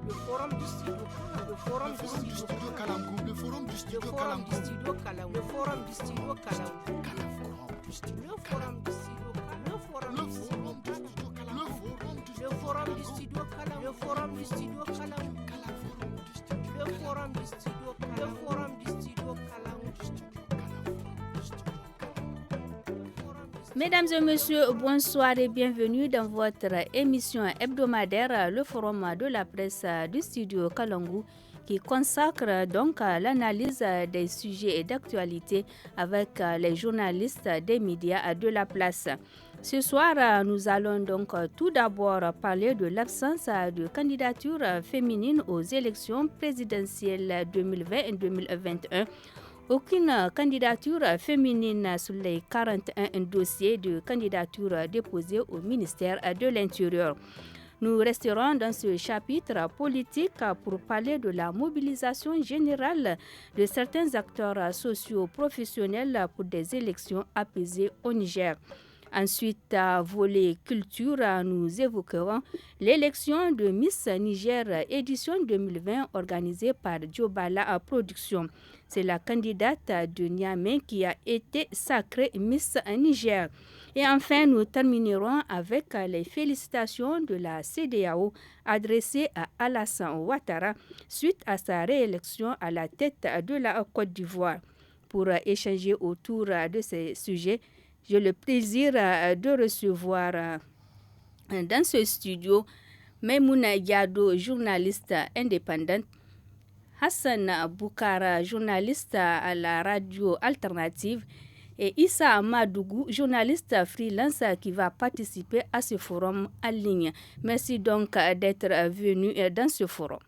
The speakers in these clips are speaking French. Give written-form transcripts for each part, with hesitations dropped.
le forum du studio Kalamgou, le forum du studio Kalamgou, le forum du studio Kalamgou, le forum du studio Kalamgou, le forum du studio Kalamgou, le forum du studio Kalamgou, le forum du studio Kalamgou, le forum du studio Kalamgou, le forum du studio Kalamgou, le forum du studio Kalamgou. Mesdames et messieurs, bonsoir et bienvenue dans votre émission hebdomadaire, le forum de la presse du studio Kalangu, qui consacre donc l'analyse des sujets d'actualité avec les journalistes des médias de la place. Ce soir, nous allons donc tout d'abord parler de l'absence de candidature féminine aux élections présidentielles 2020 et 2021. Aucune candidature féminine sur les 41 dossiers de candidature déposés au ministère de l'Intérieur. Nous resterons dans ce chapitre politique pour parler de la mobilisation générale de certains acteurs socio-professionnels pour des élections apaisées au Niger. Ensuite, volet culture, nous évoquerons l'élection de Miss Niger édition 2020 organisée par Djobala Productions. C'est la candidate de Niamey qui a été sacrée Miss Niger. Et enfin, nous terminerons avec les félicitations de la CEDEAO adressées à Alassane Ouattara suite à sa réélection à la tête de la Côte d'Ivoire. Pour échanger autour de ces sujets, j'ai le plaisir de recevoir dans ce studio Maimouna Yado, journaliste indépendante, Hassan Boukara, journaliste à la radio alternative, et Issa Amadougou, journaliste freelance qui va participer à ce forum en ligne. Merci donc d'être venu dans ce forum.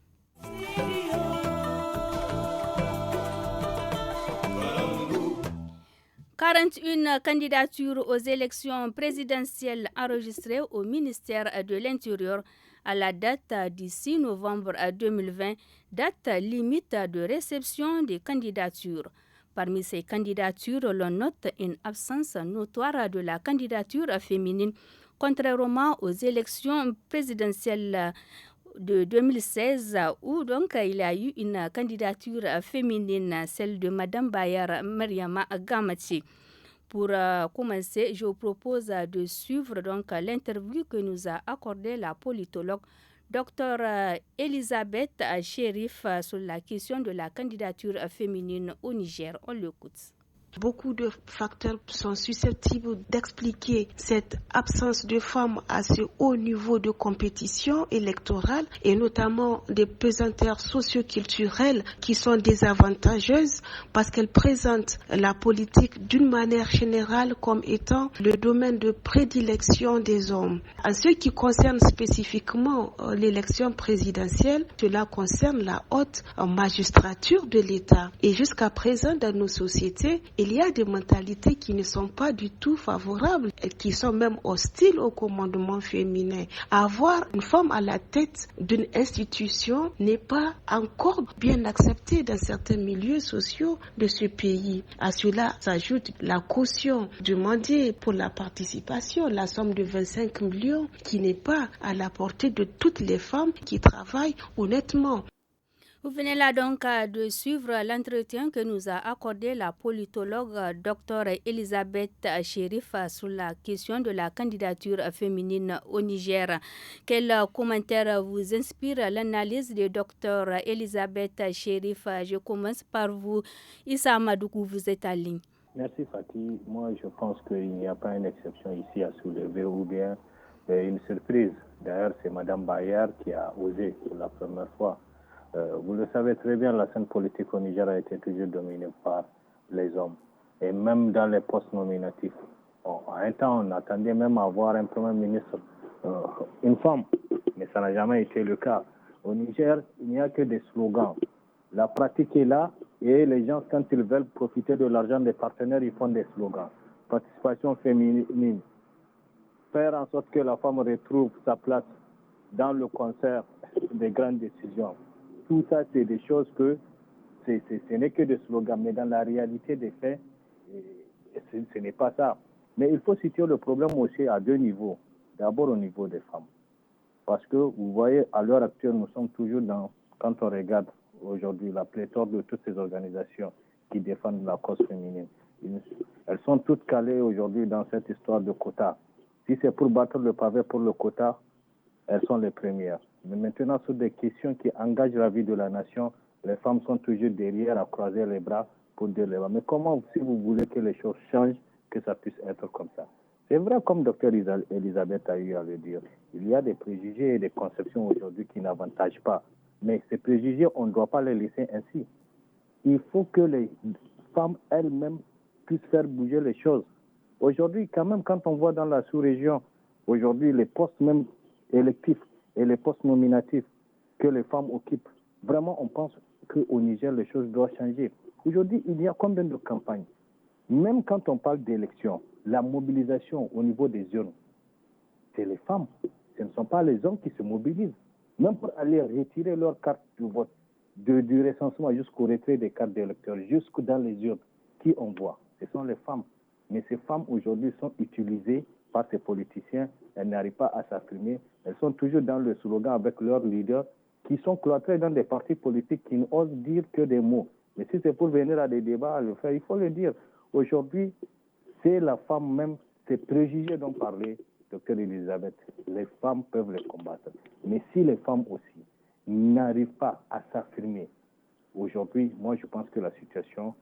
41 candidatures aux élections présidentielles enregistrées au ministère de l'Intérieur à la date du 6 novembre 2020, date limite de réception des candidatures. Parmi ces candidatures, l'on note une absence notoire de la candidature féminine, contrairement aux élections présidentielles de 2016 où donc il y a eu une candidature féminine, celle de Madame Bayar Mariama Gamachi. Pour commencer, je vous propose de suivre donc l'interview que nous a accordée la politologue Dr Elisabeth Chérif sur la question de la candidature féminine au Niger. On l'écoute. Beaucoup de facteurs sont susceptibles d'expliquer cette absence de femmes à ce haut niveau de compétition électorale et notamment des pesanteurs socio-culturelles qui sont désavantageuses parce qu'elles présentent la politique d'une manière générale comme étant le domaine de prédilection des hommes. En ce qui concerne spécifiquement l'élection présidentielle, cela concerne la haute magistrature de l'État. Et jusqu'à présent, dans nos sociétés, il y a des mentalités qui ne sont pas du tout favorables et qui sont même hostiles au commandement féminin. Avoir une femme à la tête d'une institution n'est pas encore bien accepté dans certains milieux sociaux de ce pays. À cela s'ajoute la caution demandée pour la participation, la somme de 25 millions qui n'est pas à la portée de toutes les femmes qui travaillent honnêtement. Vous venez là donc de suivre l'entretien que nous a accordé la politologue Dr Elisabeth Chérif sur la question de la candidature féminine au Niger. Quel commentaire vous inspire l'analyse de Dr Elisabeth Chérif? Je commence par vous. Issa Amadougou, vous êtes en ligne. Merci Fatih. Moi je pense qu'il n'y a pas une exception ici à soulever ou bien une surprise. D'ailleurs c'est Madame Bayar qui a osé pour la première fois. Vous le savez très bien, la scène politique au Niger a été toujours dominée par les hommes. Et même dans les postes nominatifs. À un temps, on attendait même à avoir un premier ministre, une femme. Mais ça n'a jamais été le cas. Au Niger, il n'y a que des slogans. La pratique est là et les gens, quand ils veulent profiter de l'argent des partenaires, ils font des slogans. Participation féminine. Faire en sorte que la femme retrouve sa place dans le concert des grandes décisions. Tout ça, c'est des choses que ce n'est que des slogans, mais dans la réalité des faits, ce n'est pas ça. Mais il faut situer le problème aussi à deux niveaux. D'abord au niveau des femmes. Parce que vous voyez, à l'heure actuelle, nous sommes toujours quand on regarde aujourd'hui la pléthore de toutes ces organisations qui défendent la cause féminine, elles sont toutes calées aujourd'hui dans cette histoire de quota. Si c'est pour battre le pavé pour le quota, elles sont les premières. Mais maintenant, sur des questions qui engagent la vie de la nation, les femmes sont toujours derrière à croiser les bras pour dire les bras. Mais comment, si vous voulez que les choses changent, que ça puisse être comme ça? C'est vrai, comme Dr Elisabeth a eu à le dire, il y a des préjugés et des conceptions aujourd'hui qui n'avantagent pas. Mais ces préjugés, on ne doit pas les laisser ainsi. Il faut que les femmes elles-mêmes puissent faire bouger les choses. Aujourd'hui, quand même, quand on voit dans la sous-région, aujourd'hui, les postes même électifs et les postes nominatifs que les femmes occupent, vraiment, on pense qu'au Niger, les choses doivent changer. Aujourd'hui, il y a combien de campagnes? Même quand on parle d'élections, la mobilisation au niveau des urnes, c'est les femmes. Ce ne sont pas les hommes qui se mobilisent. Même pour aller retirer leur carte de vote, du recensement jusqu'au retrait des cartes d'électeurs, jusque dans les urnes, qui on voit? Ce sont les femmes. Mais ces femmes aujourd'hui sont utilisées par ces politiciens. Elles n'arrivent pas à s'affirmer. Elles sont toujours dans le slogan avec leurs leaders qui sont cloîtrés dans des partis politiques qui n'osent dire que des mots. Mais si c'est pour venir à des débats, à le faire, il faut le dire. Aujourd'hui, c'est la femme même, ces préjugés dont parlait Dr Elisabeth. Les femmes peuvent les combattre. Mais si les femmes aussi n'arrivent pas à s'affirmer, aujourd'hui, moi je pense que la situation,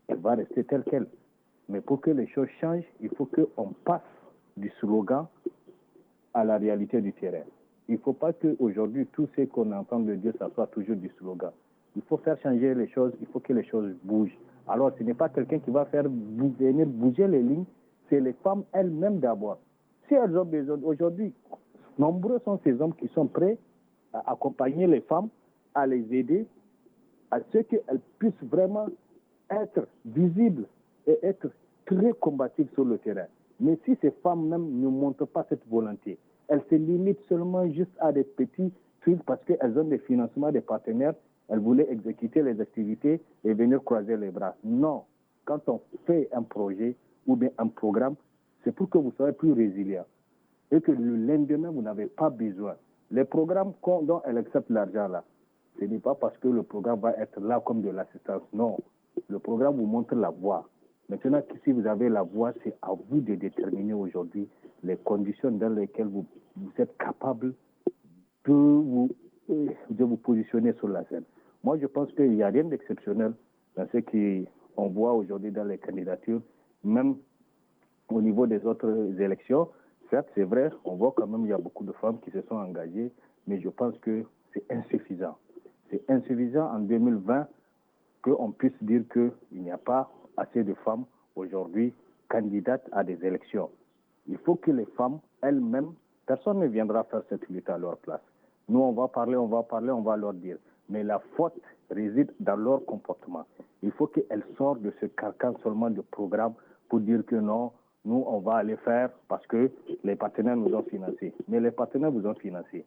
elle va rester telle qu'elle. Mais pour que les choses changent, il faut qu'on passe du slogan à la réalité du terrain. Il ne faut pas qu'aujourd'hui, tout ce qu'on entend de dire, ça soit toujours du slogan. Il faut faire changer les choses, il faut que les choses bougent. Alors, ce n'est pas quelqu'un qui va faire venir bouger les lignes, c'est les femmes elles-mêmes d'abord. Si elles ont besoin, aujourd'hui, nombreux sont ces hommes qui sont prêts à accompagner les femmes, à les aider, à ce qu'elles puissent vraiment être visibles et être très combatives sur le terrain. Mais si ces femmes même ne montrent pas cette volonté, elles se limitent seulement juste à des petits trucs parce qu'elles ont des financements des partenaires, elles voulaient exécuter les activités et venir croiser les bras. Non, quand on fait un projet ou bien un programme, c'est pour que vous soyez plus résilient et que le lendemain, vous n'avez pas besoin. Les programmes dont elles acceptent l'argent là, ce n'est pas parce que le programme va être là comme de l'assistance. Non, le programme vous montre la voie. Maintenant, si vous avez la voie, c'est à vous de déterminer aujourd'hui les conditions dans lesquelles vous êtes capable de vous positionner sur la scène. Moi, je pense qu'il n'y a rien d'exceptionnel dans ce qu'on voit aujourd'hui dans les candidatures, même au niveau des autres élections. Certes, c'est vrai, on voit quand même qu'il y a beaucoup de femmes qui se sont engagées, mais je pense que c'est insuffisant. C'est insuffisant en 2020 qu'on puisse dire qu'il n'y a pas assez de femmes aujourd'hui candidates à des élections. Il faut que les femmes elles-mêmes, personne ne viendra faire cette lutte à leur place. Nous, on va parler, on va leur dire. Mais la faute réside dans leur comportement. Il faut qu'elles sortent de ce carcan seulement de programme pour dire que non, nous, on va aller faire parce que les partenaires nous ont financés. Mais les partenaires vous ont financé.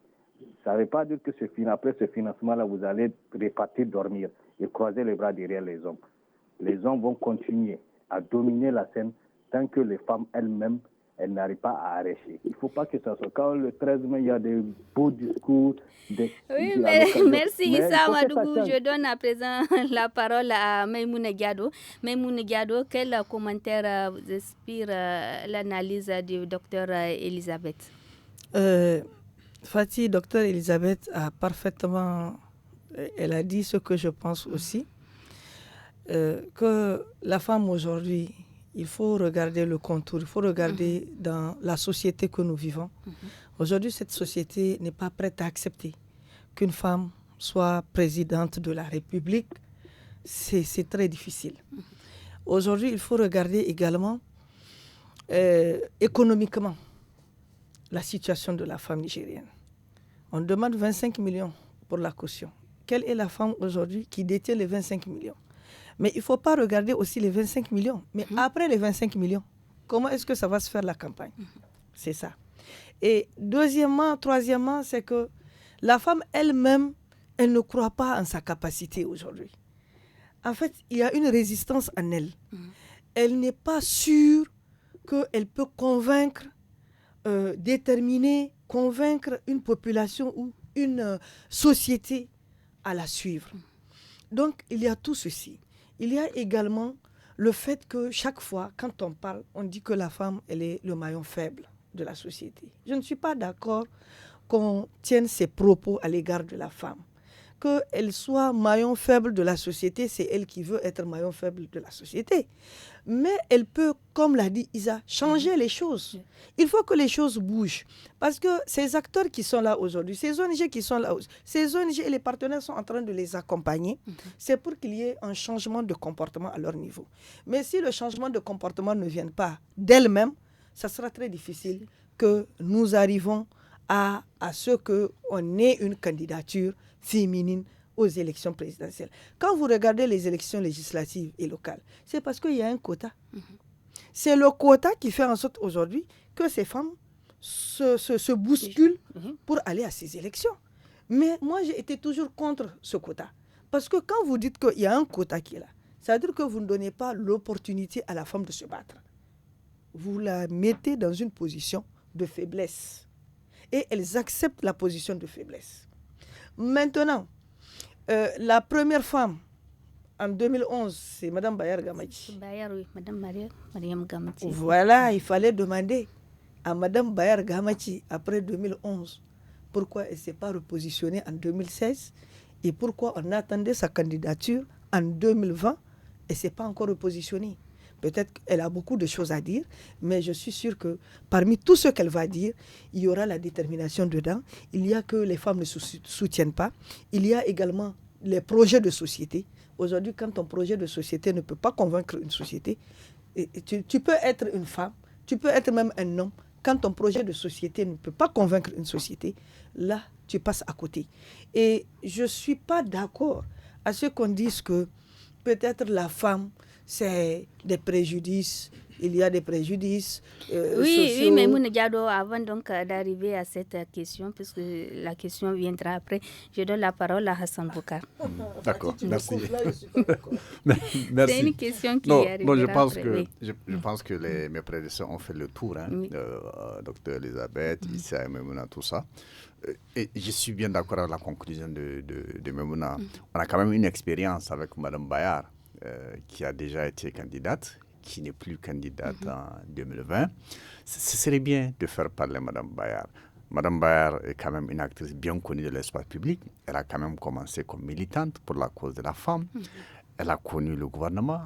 Ça ne veut pas dire que après ce financement-là, vous allez repartir dormir et croiser les bras derrière les hommes. Les hommes vont continuer à dominer la scène tant que les femmes elles-mêmes, elles n'arrivent pas à arracher. Il ne faut pas que ça soit quand le 13 mai, il y a des beaux discours. Oui, mais merci Issa Madougou. Je donne à présent la parole à Maïmouna Diado. Maïmouna Diado, quel commentaire vous inspire l'analyse du docteur Elisabeth? Fatih, docteur Elisabeth a parfaitement, elle a dit ce que je pense aussi, que la femme aujourd'hui, il faut regarder le contour, il faut regarder dans la société que nous vivons. Aujourd'hui, cette société n'est pas prête à accepter qu'une femme soit présidente de la République. C'est très difficile. Aujourd'hui, il faut regarder également économiquement la situation de la femme nigérienne. On demande 25 millions pour la caution. Quelle est la femme aujourd'hui qui détient les 25 millions? Mais il ne faut pas regarder aussi les 25 millions. Mais après les 25 millions, comment est-ce que ça va se faire la campagne? C'est ça. Et deuxièmement, troisièmement, c'est que la femme elle-même, elle ne croit pas en sa capacité aujourd'hui. En fait, il y a une résistance en elle. Elle n'est pas sûre qu'elle peut convaincre, déterminer convaincre une population ou une société à la suivre. Donc, il y a tout ceci. Il y a également le fait que chaque fois, quand on parle, on dit que la femme, elle est le maillon faible de la société. Je ne suis pas d'accord qu'on tienne ces propos à l'égard de la femme. Qu'elle soit maillon faible de la société, c'est elle qui veut être maillon faible de la société. Mais elle peut, comme l'a dit Isa, changer les choses. Il faut que les choses bougent. Parce que ces acteurs qui sont là aujourd'hui, ces ONG qui sont là, ces ONG et les partenaires sont en train de les accompagner. C'est pour qu'il y ait un changement de comportement à leur niveau. Mais si le changement de comportement ne vient pas d'elle-même, ça sera très difficile que nous arrivons à ce qu'on ait une candidature féminine aux élections présidentielles. Quand vous regardez les élections législatives et locales, c'est parce qu'il y a un quota. C'est le quota qui fait en sorte aujourd'hui que ces femmes se bousculent pour aller à ces élections. Mais moi, j'ai été toujours contre ce quota. Parce que quand vous dites qu'il y a un quota qui est là, ça veut dire que vous ne donnez pas l'opportunité à la femme de se battre. Vous la mettez dans une position de faiblesse. Et elles acceptent la position de faiblesse. Maintenant, la première femme en 2011, c'est Mme Bayar Gamachi. Oui, Mme Mariam Gamachi. Voilà, il fallait demander à Mme Bayar Gamachi, après 2011, pourquoi elle ne s'est pas repositionnée en 2016 et pourquoi on attendait sa candidature en 2020 et elle ne s'est pas encore repositionnée. Peut-être qu'elle a beaucoup de choses à dire, mais je suis sûre que parmi tout ce qu'elle va dire, il y aura la détermination dedans. Il y a que les femmes ne soutiennent pas. Il y a également les projets de société. Aujourd'hui, quand ton projet de société ne peut pas convaincre une société, tu peux être une femme, tu peux être même un homme. Quand ton projet de société ne peut pas convaincre une société, là, tu passes à côté. Et je ne suis pas d'accord à ce qu'on dise que peut-être la femme, c'est des préjudices, il y a des préjudices sociaux. Oui, mais Mounediado, avant donc d'arriver à cette question, puisque la question viendra après, je donne la parole à Hassan Boukar. D'accord, merci. Merci. C'est une question qui arrivera après. Je pense que mes prédécesseurs ont fait le tour, Dr Elisabeth, Issa et Memouna, tout ça. Et je suis bien d'accord avec la conclusion de Memouna. On a quand même une expérience avec Mme Bayar, qui a déjà été candidate, qui n'est plus candidate en 2020. Ce serait bien de faire parler Mme Bayar. Mme Bayar est quand même une actrice bien connue de l'espace public. Elle a quand même commencé comme militante pour la cause de la femme. Elle a connu le gouvernement.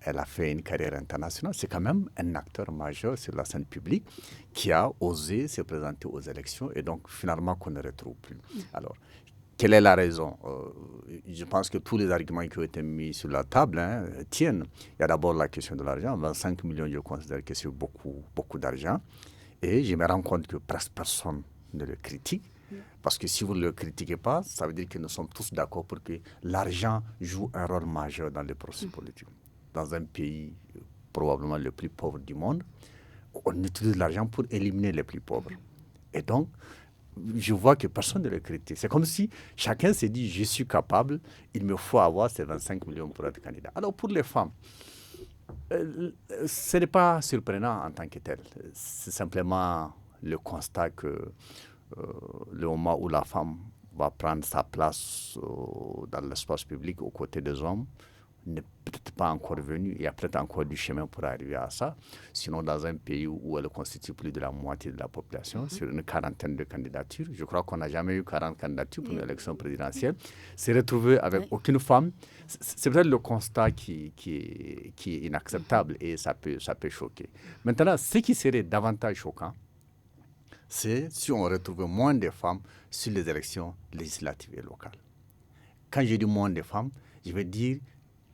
Elle a fait une carrière internationale. C'est quand même un acteur majeur sur la scène publique qui a osé se présenter aux élections et donc finalement qu'on ne retrouve plus. Alors, quelle est la raison? Je pense que tous les arguments qui ont été mis sur la table tiennent. Il y a d'abord la question de l'argent. 25 millions, je considère que c'est beaucoup, beaucoup d'argent. Et je me rends compte que presque personne ne le critique. Parce que si vous ne le critiquez pas, ça veut dire que nous sommes tous d'accord pour que l'argent joue un rôle majeur dans les processus politiques. Dans un pays probablement le plus pauvre du monde, on utilise l'argent pour éliminer les plus pauvres. Et donc, je vois que personne ne le critique. C'est comme si chacun s'est dit, je suis capable, il me faut avoir ces 25 millions pour être candidat. Alors pour les femmes, ce n'est pas surprenant en tant que tel. C'est simplement le constat que le moment où la femme va prendre sa place dans l'espace public aux côtés des hommes n'est peut-être pas encore venu. Il y a peut-être encore du chemin pour arriver à ça. Sinon, dans un pays où elle constitue plus de la moitié de la population, sur une quarantaine de candidatures, je crois qu'on n'a jamais eu 40 candidatures pour une élection présidentielle, s'est retrouvé avec aucune femme, c'est peut-être le constat qui est inacceptable et ça peut choquer. Maintenant, ce qui serait davantage choquant, c'est si on retrouvait moins de femmes sur les élections législatives et locales. Quand je dis moins de femmes, je veux dire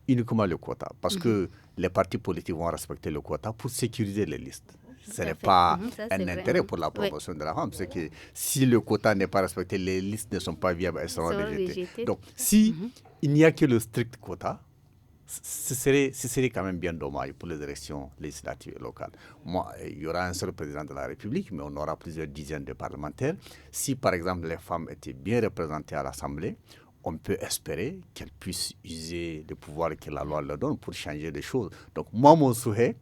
uniquement le quota, parce que les partis politiques vont respecter le quota pour sécuriser les listes. Ce n'est pas un intérêt pour la promotion de la femme. C'est que si le quota n'est pas respecté, les listes ne sont pas viables, elles seront rejetées. Donc, si il n'y a que le strict quota, ce serait quand même bien dommage pour les élections législatives et locales. Il y aura un seul président de la République, mais on aura plusieurs dizaines de parlementaires. Si, par exemple, les femmes étaient bien représentées à l'Assemblée, on peut espérer qu'elles puissent user le pouvoir que la loi leur donne pour changer les choses. Donc, moi, mon souhait,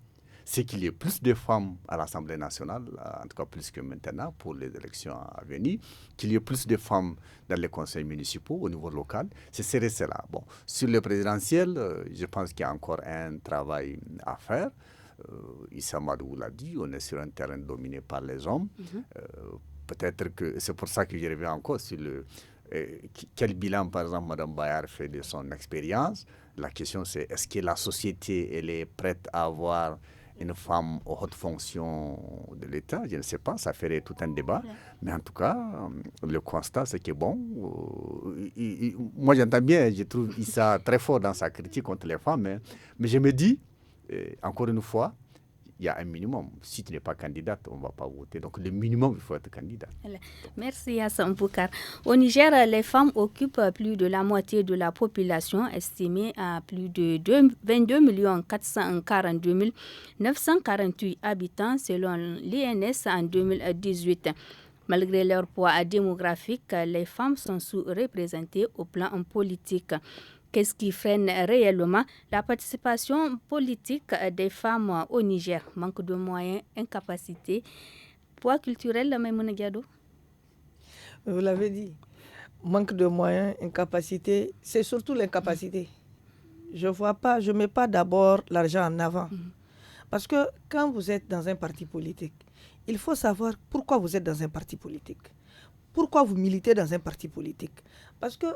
c'est qu'il y ait plus de femmes à l'Assemblée nationale, en tout cas plus que maintenant pour les élections à venir, qu'il y ait plus de femmes dans les conseils municipaux au niveau local. Ce serait cela. Bon, sur le présidentiel, je pense qu'il y a encore un travail à faire. Issa Madou l'a dit, on est sur un terrain dominé par les hommes. Peut-être que c'est pour ça que je reviens encore sur quel bilan, par exemple, Mme Bayard fait de son expérience. La question, c'est est-ce que la société elle est prête à avoir une femme aux hautes fonctions de l'État? Je ne sais pas, ça ferait tout un débat. Mais en tout cas, le constat, c'est que bon, moi j'entends bien, je trouve Issa très fort dans sa critique contre les femmes, mais je me dis, encore une fois, il y a un minimum. Si tu n'es pas candidate, on ne va pas voter. Donc, le minimum, il faut être candidat. Merci Hassan Boukar. Au Niger, les femmes occupent plus de la moitié de la population, estimée à plus de 22 442 948 habitants selon l'INS en 2018. Malgré leur poids démographique, les femmes sont sous-représentées au plan politique. Qu'est-ce qui freine réellement la participation politique des femmes au Niger? Manque de moyens, incapacité, poids culturel, Maïmouna Diado? Vous l'avez dit, manque de moyens, incapacité, c'est surtout l'incapacité. Je ne mets pas d'abord l'argent en avant. Parce que quand vous êtes dans un parti politique, il faut savoir pourquoi vous êtes dans un parti politique. Pourquoi vous militez dans un parti politique. Parce que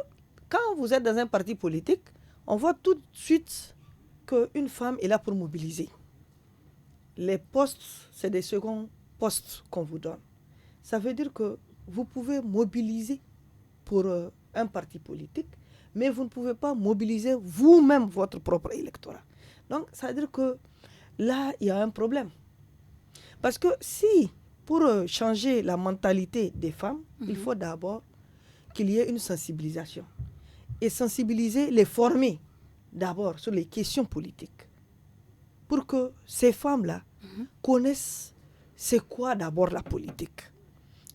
quand vous êtes dans un parti politique, on voit tout de suite qu'une femme est là pour mobiliser. Les postes, c'est des seconds postes qu'on vous donne. Ça veut dire que vous pouvez mobiliser pour un parti politique, mais vous ne pouvez pas mobiliser vous-même votre propre électorat. Donc, ça veut dire que là, il y a un problème. Parce que si, pour changer la mentalité des femmes, il faut d'abord qu'il y ait une sensibilisation. Et sensibiliser, les former d'abord sur les questions politiques. Pour que ces femmes-là connaissent c'est quoi d'abord la politique.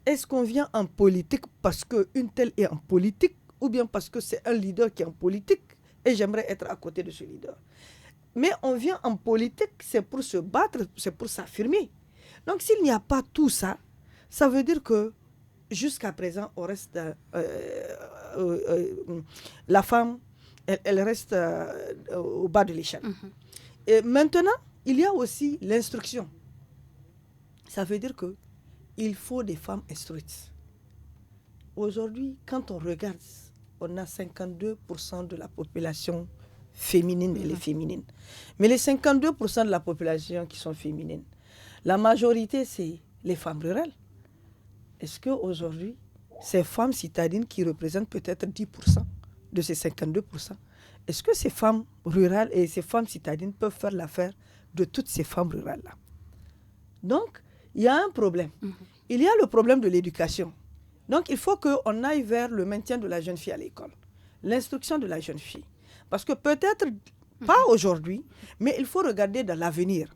Est-ce qu'on vient en politique parce qu'une telle est en politique ou bien parce que c'est un leader qui est en politique et j'aimerais être à côté de ce leader. Mais on vient en politique, c'est pour se battre, c'est pour s'affirmer. Donc s'il n'y a pas tout ça, ça veut dire que jusqu'à présent, on reste, la femme, elle reste au bas de l'échelle. Et maintenant, il y a aussi l'instruction. Ça veut dire qu'il faut des femmes instruites. Aujourd'hui, quand on regarde, on a 52% de la population féminine, elle est féminine. Mais les 52% de la population qui sont féminines, la majorité, c'est les femmes rurales. Est-ce qu'aujourd'hui, ces femmes citadines qui représentent peut-être 10% de ces 52%, est-ce que ces femmes rurales et ces femmes citadines peuvent faire l'affaire de toutes ces femmes rurales-là? Donc, il y a un problème. Il y a le problème de l'éducation. Donc, il faut qu'on aille vers le maintien de la jeune fille à l'école, l'instruction de la jeune fille. Parce que peut-être pas aujourd'hui, mais il faut regarder dans l'avenir.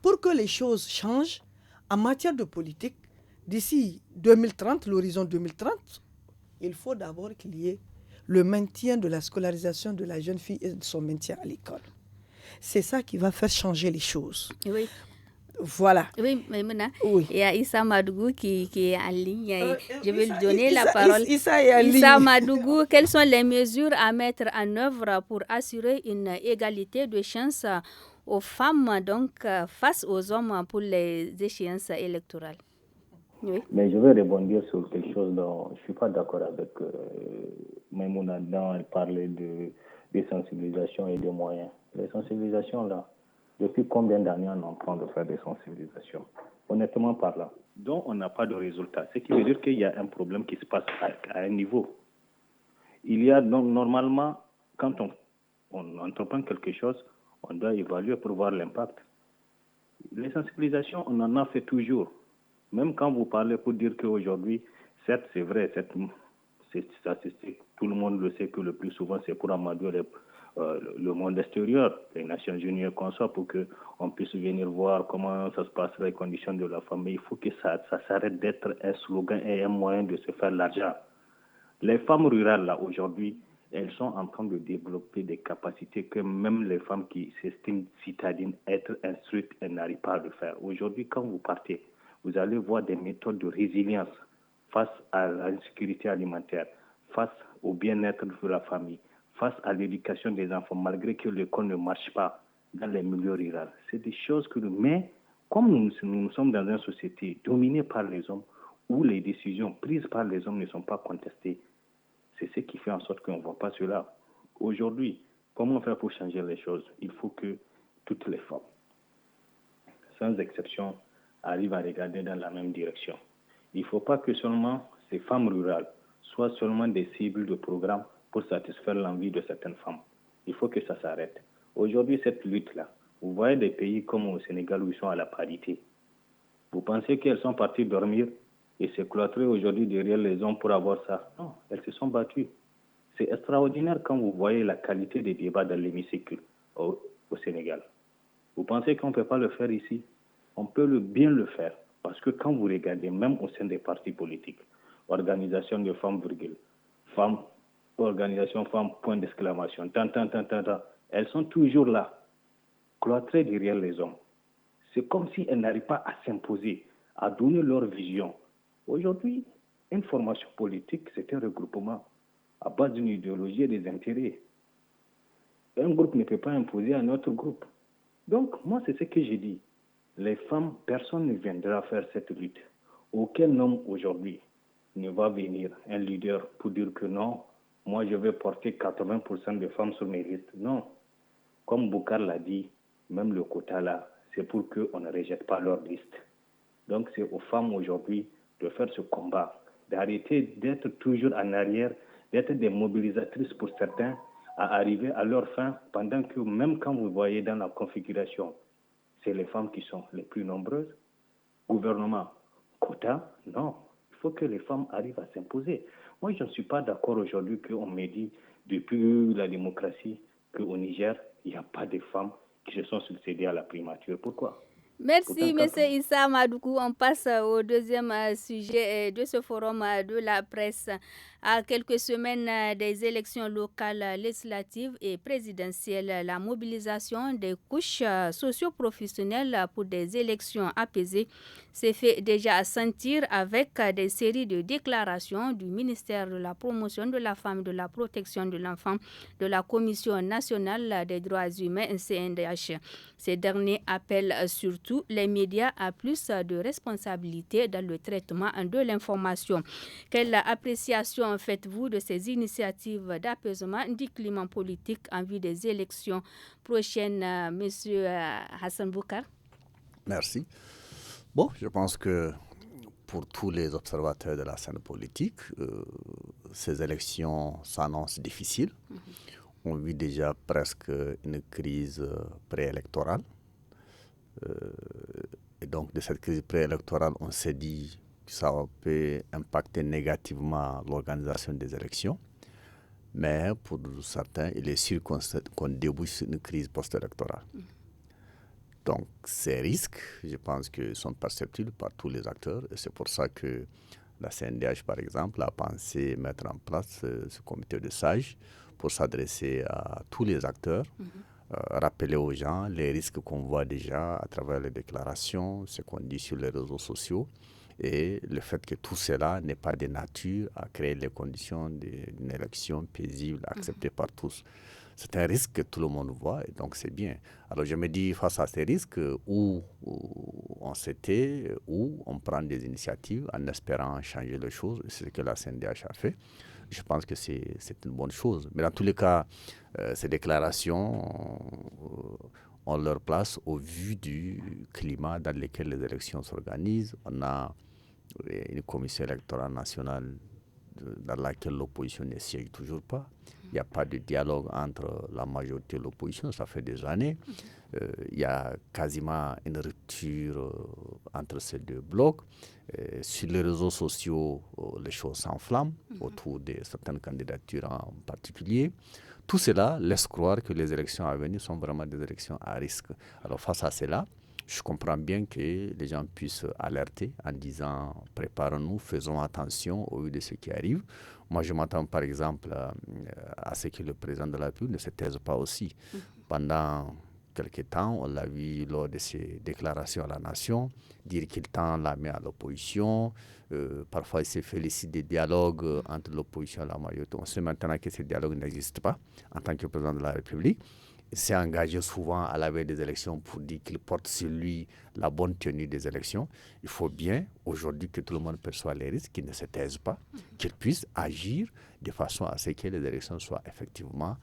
Pour que les choses changent en matière de politique, d'ici 2030, l'horizon 2030, il faut d'abord qu'il y ait le maintien de la scolarisation de la jeune fille et de son maintien à l'école. C'est ça qui va faire changer les choses. Oui. Voilà. Oui, Maïmouna, oui. Il y a Issa Madougou qui est en ligne. Je vais lui donner la parole. Issa est en ligne. Issa Madougou, quelles sont les mesures à mettre en œuvre pour assurer une égalité de chance aux femmes donc, face aux hommes pour les échéances électorales? Oui. Mais je vais rebondir sur quelque chose dont je ne suis pas d'accord avec Maïmouna quand elle parlait de sensibilisation et de moyens. Les sensibilisations, là, depuis combien d'années on est en train de faire des sensibilisations? Honnêtement parlant. Donc, on n'a pas de résultat. Ce qui veut dire qu'il y a un problème qui se passe à un niveau. Il y a donc, normalement, quand on entreprend quelque chose, on doit évaluer pour voir l'impact. Les sensibilisations, on en a fait toujours. Même quand vous parlez pour dire qu'aujourd'hui, certes, c'est vrai, c'est statistique, tout le monde le sait que le plus souvent, c'est pour amadouer le monde extérieur, les Nations Unies et qu'on soit, pour qu'on puisse venir voir comment ça se passe, les conditions de la femme. Mais il faut que ça s'arrête d'être un slogan et un moyen de se faire l'argent. Les femmes rurales, là, aujourd'hui, elles sont en train de développer des capacités que même les femmes qui s'estiment citadines, être instruites, elles n'arrivent pas à le faire. Aujourd'hui, quand vous partez, vous allez voir des méthodes de résilience face à l'insécurité alimentaire, face au bien-être de la famille, face à l'éducation des enfants, malgré que l'école ne marche pas dans les milieux ruraux. C'est des choses que nous... Mais comme nous sommes dans une société dominée par les hommes, où les décisions prises par les hommes ne sont pas contestées, c'est ce qui fait en sorte qu'on ne voit pas cela. Aujourd'hui, comment faire pour changer les choses? Il faut que toutes les femmes, sans exception, arrivent à regarder dans la même direction. Il ne faut pas que seulement ces femmes rurales soient seulement des cibles de programmes pour satisfaire l'envie de certaines femmes. Il faut que ça s'arrête. Aujourd'hui, cette lutte-là, vous voyez des pays comme au Sénégal où ils sont à la parité. Vous pensez qu'elles sont parties dormir et se cloîtrer aujourd'hui derrière les hommes pour avoir ça? Non, elles se sont battues. C'est extraordinaire quand vous voyez la qualité des débats dans l'hémicycle au Sénégal. Vous pensez qu'on ne peut pas le faire ici? On peut bien le faire. Parce que quand vous regardez, même au sein des partis politiques, organisation de femmes, virgule, femmes, organisation femmes, point d'exclamation, elles sont toujours là, cloîtrées derrière les hommes. C'est comme si elles n'arrivent pas à s'imposer, à donner leur vision. Aujourd'hui, une formation politique, c'est un regroupement à base d'une idéologie et des intérêts. Un groupe ne peut pas imposer à un autre groupe. Donc, moi, c'est ce que j'ai dit. Les femmes, personne ne viendra faire cette lutte. Aucun homme aujourd'hui ne va venir, un leader, pour dire que non, moi je vais porter 80% de femmes sur mes listes. Non. Comme Boukar l'a dit, même le quota là, c'est pour qu'on ne rejette pas leur liste. Donc c'est aux femmes aujourd'hui de faire ce combat, d'arrêter d'être toujours en arrière, d'être des mobilisatrices pour certains, à arriver à leur fin, pendant que même quand vous voyez dans la configuration, c'est les femmes qui sont les plus nombreuses. Gouvernement, quota, non. Il faut que les femmes arrivent à s'imposer. Moi, je ne suis pas d'accord aujourd'hui qu'on me dit, depuis la démocratie, qu'au Niger, il n'y a pas de femmes qui se sont succédées à la primature. Pourquoi? Merci, M. Issa Madoukou. On passe au deuxième sujet de ce forum de la presse. À quelques semaines des élections locales, législatives et présidentielles, la mobilisation des couches socio-professionnelles pour des élections apaisées s'est fait déjà sentir avec des séries de déclarations du ministère de la Promotion de la Femme, de la Protection de l'Enfant, de la Commission nationale des droits humains, CNDH. Ces derniers appellent surtout les médias à plus de responsabilité dans le traitement de l'information. Quelle appréciation faites-vous de ces initiatives d'apaisement du climat politique en vue des élections prochaines, Monsieur Hassan Boukar? Merci. Bon, je pense que pour tous les observateurs de la scène politique, ces élections s'annoncent difficiles. On vit déjà presque une crise préélectorale. Et donc, de cette crise préélectorale, on s'est dit que ça peut impacter négativement l'organisation des élections. Mais pour certains, il est sûr qu'on débouche sur une crise post-électorale. Donc, ces risques, je pense qu'ils sont perceptibles par tous les acteurs. Et c'est pour ça que la CNDH, par exemple, a pensé mettre en place ce comité de sages pour s'adresser à tous les acteurs, rappeler aux gens les risques qu'on voit déjà à travers les déclarations, ce qu'on dit sur les réseaux sociaux, et le fait que tout cela n'est pas de nature à créer les conditions d'une élection paisible, acceptée par tous. C'est un risque que tout le monde voit, et donc c'est bien. Alors je me dis, face à ces risques, où on s'était, où on prend des initiatives en espérant changer les choses, c'est ce que la CNDH a fait. Je pense que c'est une bonne chose. Mais dans tous les cas, ces déclarations ont leur place au vu du climat dans lequel les élections s'organisent. On a une commission électorale nationale dans laquelle l'opposition ne siège toujours pas. Il n'y a pas de dialogue entre la majorité et l'opposition, ça fait des années. Il y a quasiment une rupture entre ces deux blocs. Sur les réseaux sociaux, les choses s'enflamment autour de certaines candidatures en particulier. Tout cela laisse croire que les élections à venir sont vraiment des élections à risque. Alors face à cela, je comprends bien que les gens puissent alerter en disant préparons-nous, faisons attention au vu de ce qui arrive. Moi, je m'attends par exemple à ce que le président de la République ne se taise pas aussi. Pendant quelque temps, on l'a vu lors de ses déclarations à la nation, dire qu'il tend la main à l'opposition. Parfois, il se félicite des dialogues entre l'opposition et la majorité. On sait maintenant que ces dialogues n'existent pas en tant que président de la République. Il s'est engagé souvent à la veille des élections pour dire qu'il porte sur lui la bonne tenue des élections. Il faut bien, aujourd'hui, que tout le monde perçoive les risques, qu'il ne se taise pas, qu'il puisse agir de façon à ce que les élections soient effectivement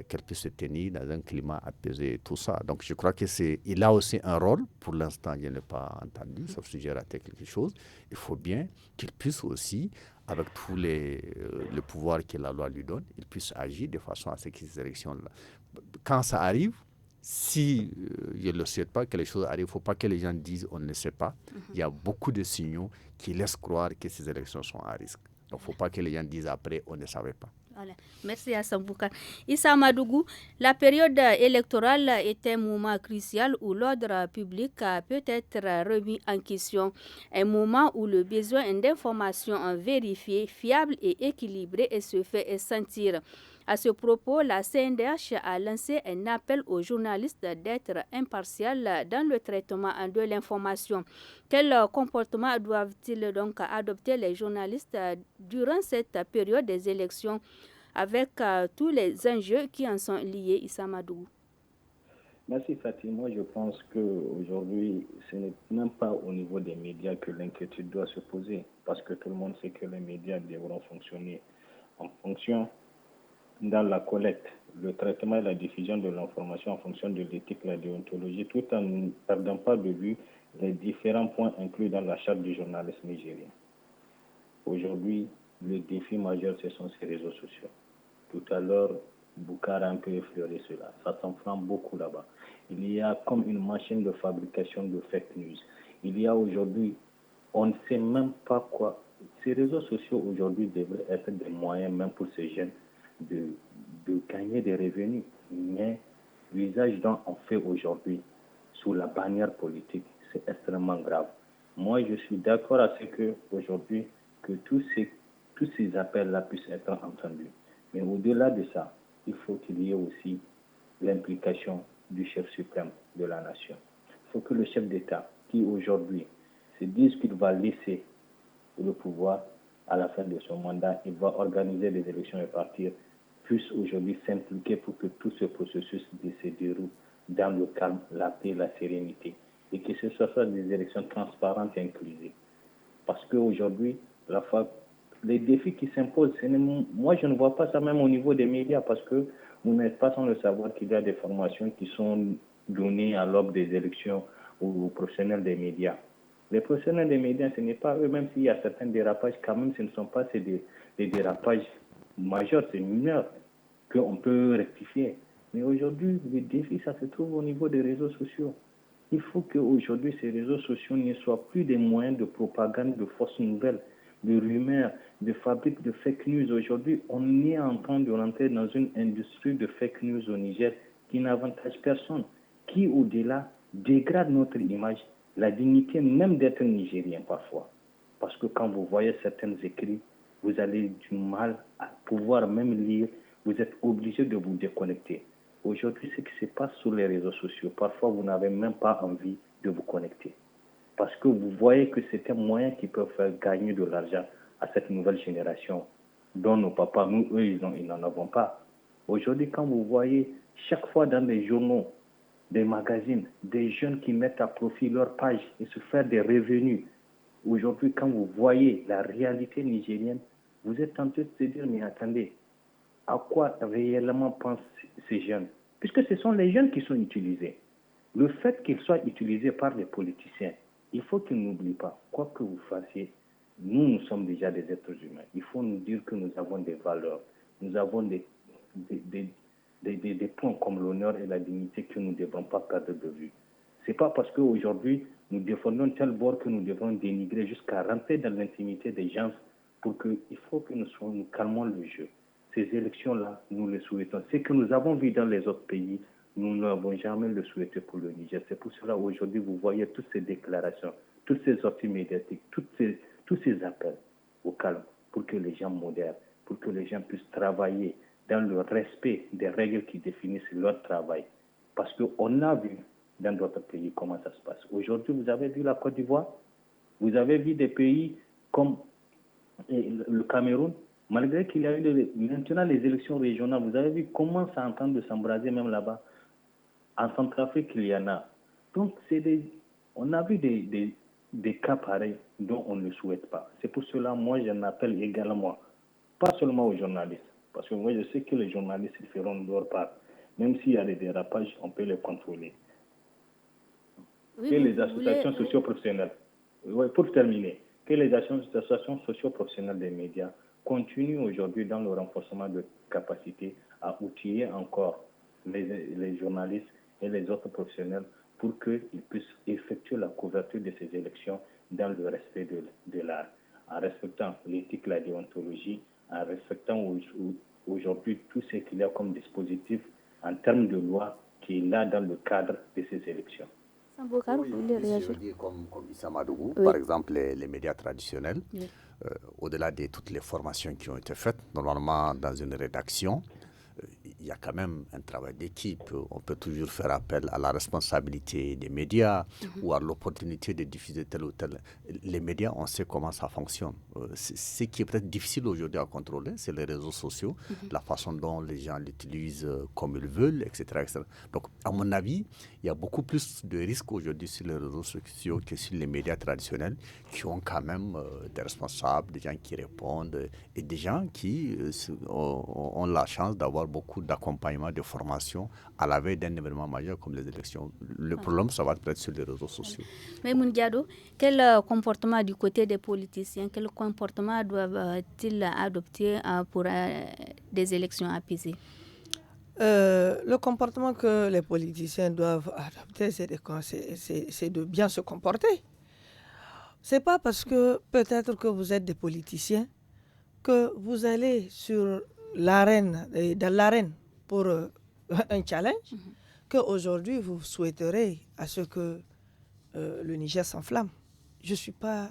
qu'elle puisse se tenir dans un climat apaisé et tout ça. Donc je crois qu'il a aussi un rôle, pour l'instant je ne l'ai pas entendu, sauf si j'ai raté quelque chose. Il faut bien qu'il puisse aussi, avec tous les pouvoirs que la loi lui donne, il puisse agir de façon à ce que ces élections-là, quand ça arrive, si je ne le souhaite pas que les choses arrivent, il ne faut pas que les gens disent on ne sait pas. Il y a beaucoup de signaux qui laissent croire que ces élections sont à risque. Donc il ne faut pas que les gens disent après on ne savait pas. Voilà. Merci Hassan Boukar. Issa Madougou, la période électorale est un moment crucial où l'ordre public peut être remis en question. Un moment où le besoin d'informations vérifiées, fiables et équilibrées se fait sentir. À ce propos, la CNDH a lancé un appel aux journalistes d'être impartials dans le traitement de l'information. Quel comportement doivent-ils donc adopter les journalistes durant cette période des élections avec tous les enjeux qui en sont liés, Issa Madougou? Merci Fatih. Moi, je pense qu'aujourd'hui, ce n'est même pas au niveau des médias que l'inquiétude doit se poser, parce que tout le monde sait que les médias devront fonctionner en fonction dans la collecte, le traitement et la diffusion de l'information en fonction de l'éthique et la déontologie, tout en ne perdant pas de vue les différents points inclus dans la charte du journalisme nigérien. Aujourd'hui, le défi majeur, ce sont ces réseaux sociaux. Tout à l'heure, Boukar a un peu effleuré cela. Ça s'enflamme beaucoup là-bas. Il y a comme une machine de fabrication de fake news. Il y a aujourd'hui, on ne sait même pas quoi. Ces réseaux sociaux aujourd'hui devraient être des moyens même pour ces jeunes de gagner des revenus. Mais l'usage dont on fait aujourd'hui sous la bannière politique, c'est extrêmement grave. Moi, je suis d'accord à ce que aujourd'hui que tous ces appels-là puissent être entendus. Mais au-delà de ça, il faut qu'il y ait aussi l'implication du chef suprême de la nation. Il faut que le chef d'État, qui aujourd'hui se dise qu'il va laisser le pouvoir à la fin de son mandat, il va organiser des élections et partir, puisse aujourd'hui s'impliquer pour que tout ce processus se déroule dans le calme, la paix, la sérénité, et que ce soit des élections transparentes et inclusives. Parce qu'aujourd'hui, les défis qui s'imposent, moi je ne vois pas ça même au niveau des médias, parce que vous n'êtes pas sans le savoir qu'il y a des formations qui sont données à l'aube des élections aux professionnels des médias. Les professionnels des médias, ce n'est pas eux, même s'il y a certains dérapages, quand même ce ne sont pas des dérapages majeurs, c'est mineur, qu'on peut rectifier. Mais aujourd'hui, le défi, ça se trouve au niveau des réseaux sociaux. Il faut qu'aujourd'hui, ces réseaux sociaux ne soient plus des moyens de propagande, de fausses nouvelles, de rumeurs, de fabrique de fake news. Aujourd'hui, on est en train de rentrer dans une industrie de fake news au Niger qui n'avantage personne, qui au-delà dégrade notre image, la dignité même d'être nigérien parfois. Parce que quand vous voyez certains écrits, vous avez du mal à pouvoir même lire, vous êtes obligé de vous déconnecter. Aujourd'hui, ce qui se passe sur les réseaux sociaux, parfois vous n'avez même pas envie de vous connecter. Parce que vous voyez que c'est un moyen qui peut faire gagner de l'argent à cette nouvelle génération dont nos papas, nous, eux, ils n'en avons pas. Aujourd'hui, quand vous voyez chaque fois dans les journaux, des magazines, des jeunes qui mettent à profit leur page et se faire des revenus. Aujourd'hui, quand vous voyez la réalité nigérienne, vous êtes tenté de se dire, mais attendez, à quoi réellement pensent ces jeunes? Puisque ce sont les jeunes qui sont utilisés. Le fait qu'ils soient utilisés par les politiciens, il faut qu'ils n'oublient pas, quoi que vous fassiez, nous sommes déjà des êtres humains. Il faut nous dire que nous avons des valeurs, nous avons des points comme l'honneur et la dignité que nous ne devrons pas perdre de vue. Ce n'est pas parce qu'aujourd'hui, nous défendons tel bord que nous devons dénigrer jusqu'à rentrer dans l'intimité des gens il faut que nous calmons le jeu. Ces élections-là, nous les souhaitons. Ce que nous avons vu dans les autres pays, Nous n'avons jamais le souhaité pour le Niger. C'est pour cela aujourd'hui, vous voyez toutes ces déclarations, toutes ces sorties médiatiques, tous ces appels au calme pour que les gens modèrent, pour que les gens puissent travailler dans le respect des règles qui définissent leur travail. Parce qu'on a vu dans d'autres pays comment ça se passe. Aujourd'hui, vous avez vu la Côte d'Ivoire, vous avez vu des pays comme le Cameroun, malgré qu'il y a eu maintenant les élections régionales, vous avez vu comment ça est en train de s'embraser même là-bas. En Centrafrique, il y en a. Donc, on a vu des cas pareils dont on ne souhaite pas. C'est pour cela, moi, j'en appelle également, pas seulement aux journalistes, parce que moi, je sais que les journalistes ils feront de leur part. Même s'il y a des dérapages, on peut les contrôler. Oui, que les associations socio-professionnelles, pour terminer, que les associations socio-professionnelles des médias continuent aujourd'hui dans le renforcement de capacités à outiller encore les journalistes et les autres professionnels pour qu'ils puissent effectuer la couverture de ces élections dans le respect de l'art, en respectant l'éthique, la déontologie, en respectant aujourd'hui tout ce qu'il y a comme dispositif en termes de loi qui est là dans le cadre de ces élections. Comme Issa Madougou, par exemple, les médias traditionnels, au-delà de toutes les formations qui ont été faites, normalement dans une rédaction, il y a quand même un travail d'équipe. On peut toujours faire appel à la responsabilité des médias ou à l'opportunité de diffuser tel ou tel. Les médias, on sait comment ça fonctionne. Ce qui est peut-être difficile aujourd'hui à contrôler, c'est les réseaux sociaux, la façon dont les gens l'utilisent comme ils veulent, etc., etc. Donc, à mon avis, il y a beaucoup plus de risques aujourd'hui sur les réseaux sociaux que sur les médias traditionnels qui ont quand même des responsables, des gens qui répondent et des gens qui ont la chance d'avoir beaucoup d'accompagnement, de formation à la veille d'un événement majeur comme les élections. Le problème, ça va être sur les réseaux sociaux. Mais Moundiado, quel comportement du côté des politiciens, quel comportement doivent-ils adopter pour des élections apaisées? Le comportement que les politiciens doivent adopter, c'est de bien se comporter. C'est pas parce que peut-être que vous êtes des politiciens que vous allez sur dans l'arène pour un challenge, qu'aujourd'hui vous souhaiterez à ce que le Niger s'enflamme. Je ne suis pas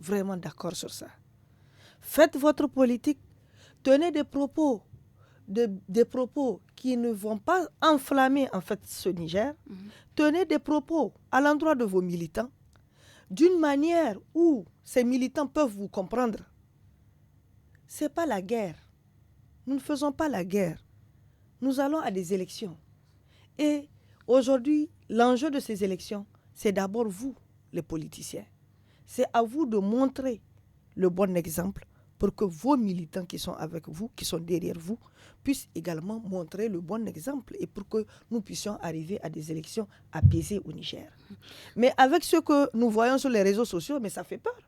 vraiment d'accord sur ça. Faites votre politique, tenez des propos qui ne vont pas enflammer en fait ce Niger. Tenez des propos à l'endroit de vos militants d'une manière où ces militants peuvent vous comprendre. Ce n'est pas la guerre. Nous ne faisons pas la guerre. Nous allons à des élections. Et aujourd'hui, l'enjeu de ces élections, c'est d'abord vous, les politiciens. C'est à vous de montrer le bon exemple pour que vos militants qui sont avec vous, qui sont derrière vous, puissent également montrer le bon exemple et pour que nous puissions arriver à des élections apaisées au Niger. Mais avec ce que nous voyons sur les réseaux sociaux, mais ça fait peur.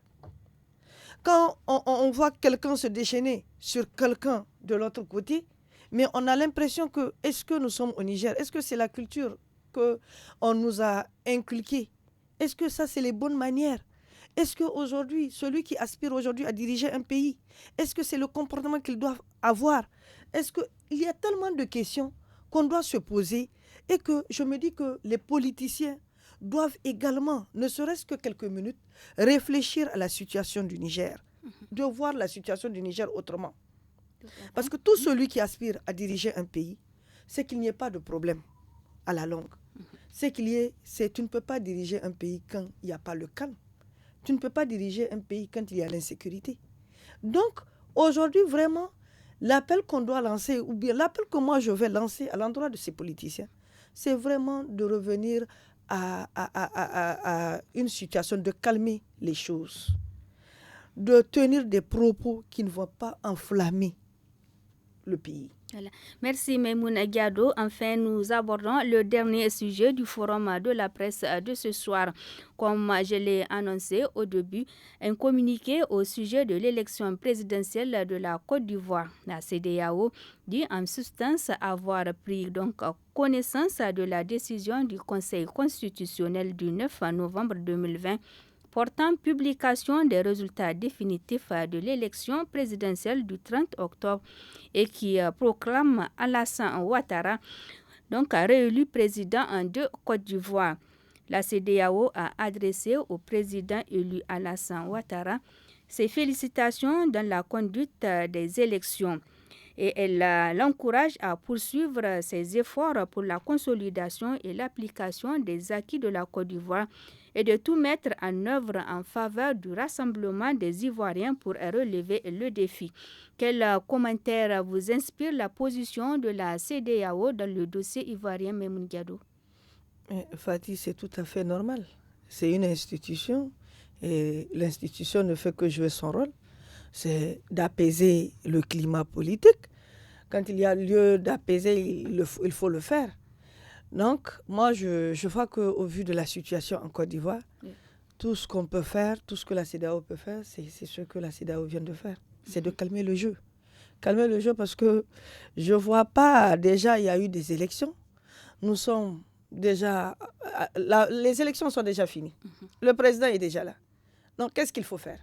Quand on voit quelqu'un se déchaîner sur quelqu'un de l'autre côté, mais on a l'impression que, est-ce que nous sommes au Niger? Est-ce que c'est la culture qu'on nous a inculquée? Est-ce que ça, c'est les bonnes manières? Est-ce qu'aujourd'hui, celui qui aspire aujourd'hui à diriger un pays, est-ce que c'est le comportement qu'il doit avoir? Est-ce qu'il y a tellement de questions qu'on doit se poser et que je me dis que les politiciens doivent également, ne serait-ce que quelques minutes, réfléchir à la situation du Niger, de voir la situation du Niger autrement. Parce que tout celui qui aspire à diriger un pays, c'est qu'il n'y ait pas de problème à la longue. Tu ne peux pas diriger un pays quand il n'y a pas le calme. Tu ne peux pas diriger un pays quand il y a l'insécurité. Donc, aujourd'hui, vraiment, l'appel qu'on doit lancer, ou bien l'appel que moi je vais lancer à l'endroit de ces politiciens, c'est vraiment de revenir à une situation de calmer les choses, de tenir des propos qui ne vont pas enflammer le pays. Voilà. Merci Maïmouna Diado. Enfin, nous abordons le dernier sujet du forum de la presse de ce soir. Comme je l'ai annoncé au début, un communiqué au sujet de l'élection présidentielle de la Côte d'Ivoire. La CEDEAO dit en substance avoir pris donc connaissance de la décision du Conseil constitutionnel du 9 novembre 2020 portant publication des résultats définitifs de l'élection présidentielle du 30 octobre et qui proclame Alassane Ouattara donc réélu président de Côte d'Ivoire. La CEDEAO a adressé au président élu Alassane Ouattara ses félicitations dans la conduite des élections et elle l'encourage à poursuivre ses efforts pour la consolidation et l'application des acquis de la Côte d'Ivoire et de tout mettre en œuvre en faveur du rassemblement des Ivoiriens pour relever le défi. Quel commentaire vous inspire la position de la CEDEAO dans le dossier ivoirien, Memoun Diado? Fatih, c'est tout à fait normal. C'est une institution et l'institution ne fait que jouer son rôle. C'est d'apaiser le climat politique. Quand il y a lieu d'apaiser, il faut le faire. Donc, moi, je vois qu'au vu de la situation en Côte d'Ivoire, tout ce qu'on peut faire, tout ce que la CEDEAO peut faire, c'est ce que la CEDEAO vient de faire. C'est de calmer le jeu. Calmer le jeu parce que je ne vois pas, déjà, il y a eu des élections. Nous sommes déjà... les élections sont déjà finies. Le président est déjà là. Donc, qu'est-ce qu'il faut faire?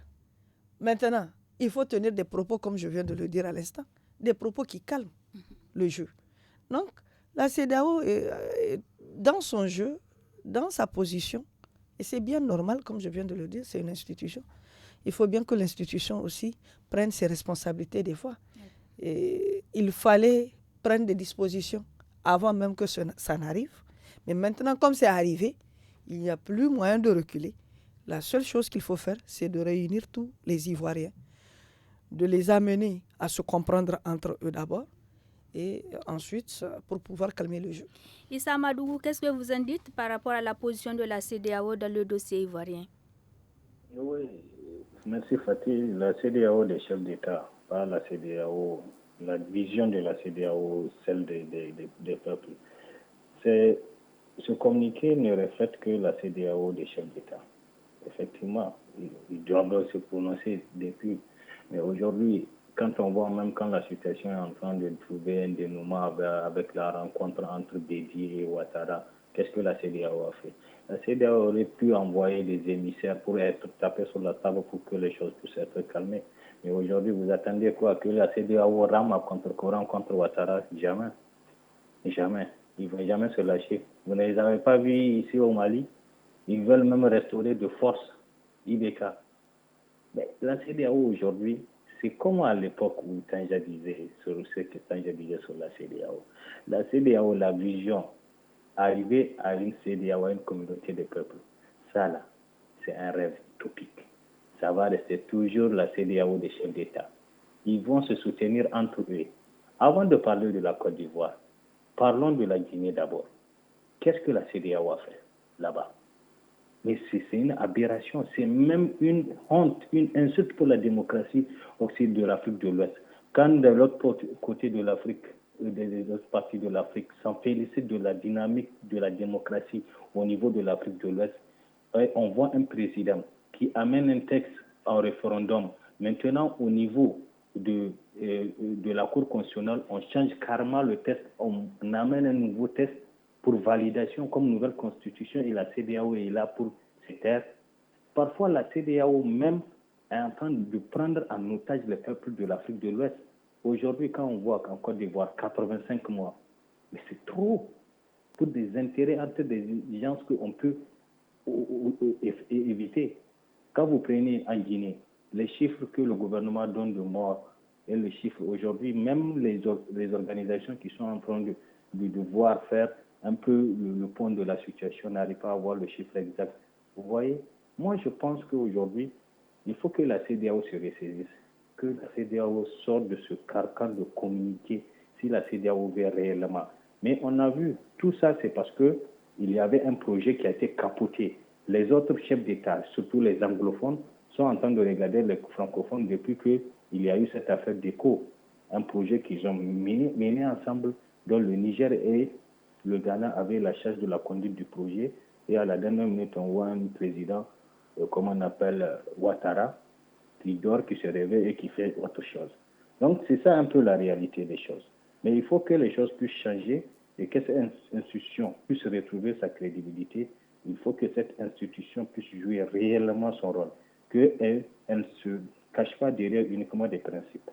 Maintenant, il faut tenir des propos, comme je viens de le dire à l'instant, des propos qui calment le jeu. Donc, la CEDEAO est dans son jeu, dans sa position, et c'est bien normal, comme je viens de le dire, c'est une institution. Il faut bien que l'institution aussi prenne ses responsabilités des fois. Et il fallait prendre des dispositions avant même que ça n'arrive. Mais maintenant, comme c'est arrivé, il n'y a plus moyen de reculer. La seule chose qu'il faut faire, c'est de réunir tous les Ivoiriens, de les amener à se comprendre entre eux d'abord, et ensuite pour pouvoir calmer le jeu. Issa Amadou, qu'est-ce que vous en dites par rapport à la position de la CEDEAO dans le dossier ivoirien? Oui, merci Fatih. La CEDEAO des chefs d'État, pas la CEDEAO, la vision de la CEDEAO, celle des peuples. Ce communiqué ne reflète que la CEDEAO des chefs d'État. Effectivement, ils doivent se prononcer depuis. Mais aujourd'hui, quand on voit, même quand la situation est en train de trouver un dénouement avec la rencontre entre Bédié et Ouattara, qu'est-ce que la CEDEAO a fait? La CEDEAO aurait pu envoyer des émissaires pour être tapés sur la table pour que les choses puissent être calmées. Mais aujourd'hui, vous attendez quoi? Que la CEDEAO rame à contre-courant contre Ouattara? Jamais. Jamais. Ils ne vont jamais se lâcher. Vous ne les avez pas vus ici au Mali? Ils veulent même restaurer de force IBK. Mais la CEDEAO aujourd'hui, c'est comme à l'époque où Tanja disait sur ce que Tanja disait sur la CEDEAO. La CEDEAO, la vision, arriver à une CEDEAO, à une communauté de peuples, ça là, c'est un rêve utopique. Ça va rester toujours la CEDEAO des chefs d'État. Ils vont se soutenir entre eux. Avant de parler de la Côte d'Ivoire, parlons de la Guinée d'abord. Qu'est-ce que la CEDEAO a fait là-bas? Mais c'est une aberration, c'est même une honte, une insulte pour la démocratie de l'Afrique de l'Ouest. Quand de l'autre côté de l'Afrique, des autres parties de l'Afrique s'en félicitent de la dynamique de la démocratie au niveau de l'Afrique de l'Ouest, on voit un président qui amène un texte en référendum. Maintenant, au niveau de la Cour constitutionnelle, on change carrément le texte, on amène un nouveau texte pour validation comme nouvelle constitution et la CEDEAO est là pour se taire. Parfois, la CEDEAO même est en train de prendre en otage le peuple de l'Afrique de l'Ouest. Aujourd'hui, quand on voit qu'en Côte d'Ivoire, 85 mois, mais c'est trop pour des intérêts entre des gens qu'on peut éviter. Quand vous prenez en Guinée, les chiffres que le gouvernement donne de morts et les chiffres aujourd'hui, même les organisations qui sont en train de devoir faire un peu le point de la situation, n'arrive pas à avoir le chiffre exact. Vous voyez, moi je pense qu'aujourd'hui, il faut que la CEDEAO se ressaisisse, que la CEDEAO sorte de ce carcan de communiquer si la CEDEAO veut réellement. Mais on a vu, tout ça c'est parce qu'il y avait un projet qui a été capoté. Les autres chefs d'État, surtout les anglophones, sont en train de regarder les francophones depuis qu'il y a eu cette affaire d'ECO, un projet qu'ils ont mené ensemble, dont le Niger et le Ghana avaient la charge de la conduite du projet. Et à la dernière minute, on voit un président, comme on appelle Ouattara, qui dort, qui se réveille et qui fait autre chose. Donc c'est ça un peu la réalité des choses. Mais il faut que les choses puissent changer et que cette institution puisse retrouver sa crédibilité. Il faut que cette institution puisse jouer réellement son rôle, qu'elle ne se cache pas derrière uniquement des principes.